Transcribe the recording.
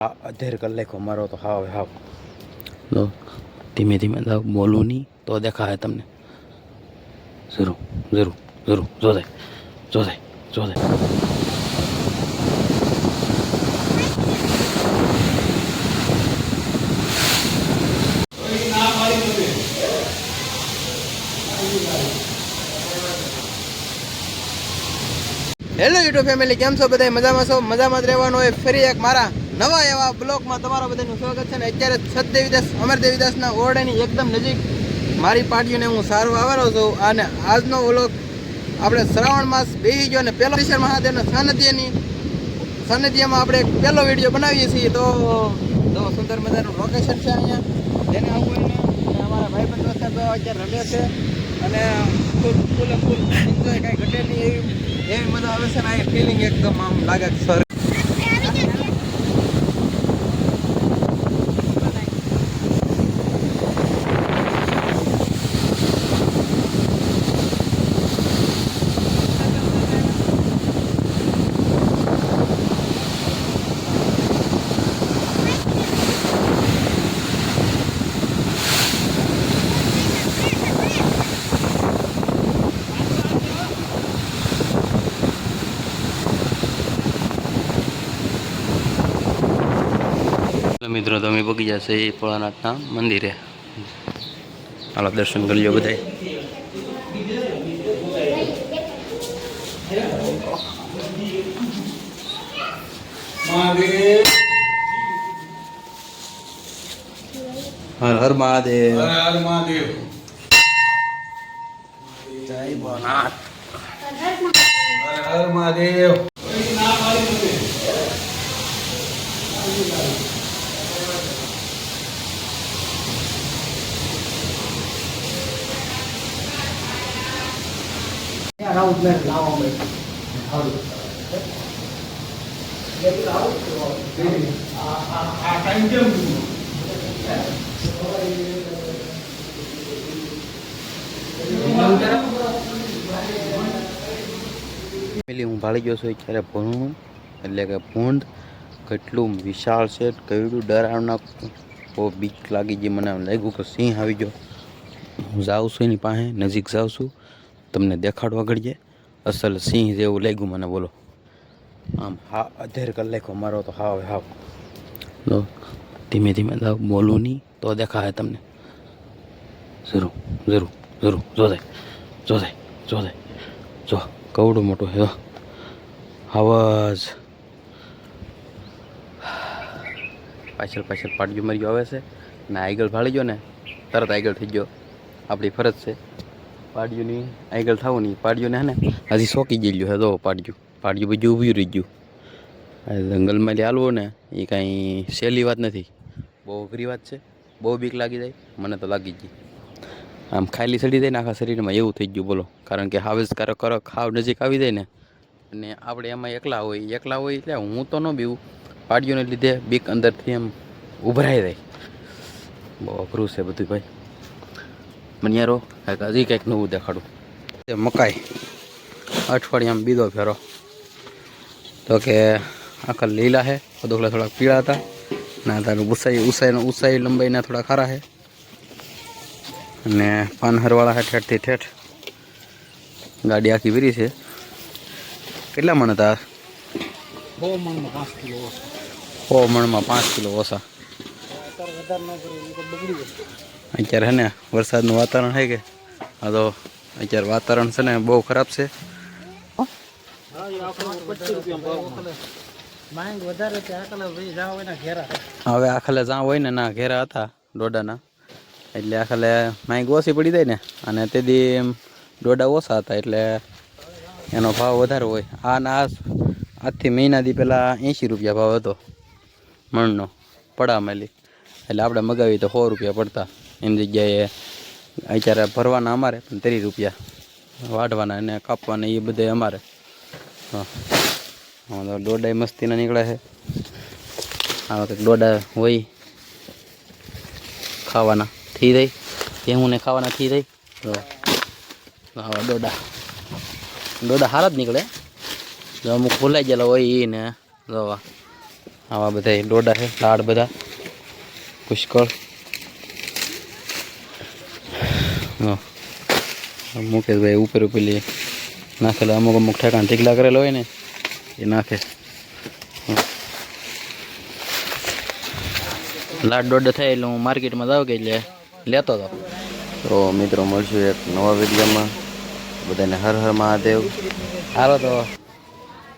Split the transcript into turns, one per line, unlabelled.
અધેર કરી નાખો મારો તો હાવ હાવ લો ધીમે ધીમે જાવ બોલું નહીં તો દેખાય તમને જરૂર જરૂર જરૂર જોશે જોશે જોશે હેલો યુટ્યુબ ફેમિલી, કેમ છો બધા? મજામાં છો? મજામાં જ રહેવાનું હોય. ફરી એક મારા નવા એવા બ્લોગમાં તમારા બધાનું સ્વાગત છે ને. અત્યારે સતદેવીદાસ અમરદેવીદાસના ઓરડાની એકદમ નજીક મારી પાર્ટીઓને હું સારવા આવેલો છું. અને આજનો વ્લોગ આપણે શ્રાવણ માસ બેસી ગયો અને પહેલો ઈશ્વર મહાદેવના સાનિધ્યમાં આપણે પહેલો વિડીયો બનાવીએ છીએ. તો સુંદર મજાનું લોકેશન છે અહીંયા, જેને આવું હોય ને અમારા ભાઈબંધ દોસ્તો તો અત્યારે રમે છે અને ફૂલ એન્જોય કાંઈ ઘટે નહીં એવી મજા આવે છે ને. આ ફિલિંગ એકદમ આમ લાગે સર. મિત્રો તમે પગી જશે એ ભોળાનાથના મંદિરે. હાલો દર્શન કરી લો બધા. હર હર મહાદેવ. હર હર મહાદેવ. જય ભોળાનાથ. હર હર મહાદેવ. राउंड में लाओ में और ये लाओ आ टाइम जम ફેમિલી હું ભાળી ગયો છું અત્યારે ભૂંડ, એટલે કે ભૂંડ કેટલું વિશાળ છે, કેવડું ડરાવના. બહુ બીક લાગી ગઈ મને. લાગ્યું કે સિંહ આવી ગયો. હું જાઉં છું એની પાસે, નજીક જાઉં છું, તમને દેખાડવા ઘડીએ. અસલ સિંહ જેવું લાગ્યું મને. બોલો આમ હા અધેર કરી નાખો મારો તો હાવ હાવ લો ધીમે ધીમે જાવ બોલું નહીં તો દેખાય તમને જરૂર જરૂર જરૂર જોશે જોશે જોશે જો કવડું મોટું હે આવાજ. પાછળ પાછળ પાડ્યું મર્યું આવે છે ને. આગળ ભાળી ગયો ને તરત આગળ થઈ ગયો. આપણી ફરજ છે પાડ્યુંની આગળ થવું નહીં. પાડ્યુંને હે ને હજી શોકી ગયેલું હે. તો પાડ્યું બીજું ઊભું રહી ગયું. જંગલમાં હાલવું ને એ કાંઈ સહેલી વાત નથી, બહુ અઘરી વાત છે. બહુ બીક લાગી જાય મને તો લાગી ગઈ. આમ ખાલી સડી જાય ને આખા શરીરમાં એવું થઈ ગયું. બોલો કારણ કે હાવેસ કરો ખાવ નજીક આવી જાય ને, અને આપણે એમાં એકલા હોય એટલે હું તો ન બીવું. પાડ્યુંને લીધે બીક અંદરથી એમ ઉભરાઈ જાય. બહુ અઘરું છે બધું ભાઈ. મનિયારો કાંઈક હજી કંઈક નવું દેખાડું. મકાઈ અઠવાડિયામાં બીજો ફેરો. તો કે આખા લીલા છે, કદોકલા થોડાક પીળા હતા ના. તારું ઉસાઈ લંબાઈના થોડા ખારા છે. અને પાનહરવાળા છે ઠેઠથી ઠેઠ. ગાડી આખી વીરી છે. કેટલા મણ હતા? 100 મણમાં 5 કિલો ઓછા. અત્યારે છે ને વરસાદનું વાતાવરણ છે કે હા, તો અત્યારે વાતાવરણ છે ને બહુ ખરાબ છે. હવે આખલે જ્યાં હોય ને ના ઘેરા હતા ડોડાના, એટલે આખલે માંગ ઓછી પડી જાય ને. અને તેથી ડોડા ઓછા હતા એટલે એનો ભાવ વધારે હોય. આજથી મહિનાથી પહેલાં 80 રૂપિયા ભાવ હતો મણનો પડામેલી. એટલે આપણે મગાવી તો 100 રૂપિયા પડતા. એની જગ્યાએ અત્યારે ભરવાના અમારે 30 રૂપિયા, વાઢવાના અને કાપવાના એ બધે અમારે. હા તો ડોડા મસ્તીના નીકળે છે. આ વખતે ડોડા હોય ખાવાના થઈ જાય, ભેહુંને ખાવાના થઈ જાય. તો આવા ડોડા સારા જ નીકળે. જો અમુક ભૂલાઈ ગયેલા હોય એ ને જોવા આવા બધા ડોડા છે લાડ બધા પુષ્કળ મુકેશભાઈ ઉપર પેલી નાખેલા અમુક અમુક ઠેકાણ ઢીકલા કરેલા હોય ને એ નાખે લાડ દોઢ થાય એટલે હું માર્કેટમાં જાઉં કે એટલે લેતો હતો. તો મિત્રો મળશું એક નવા વિડીયોમાં. બધાને હર હર મહાદેવ. હાલો તો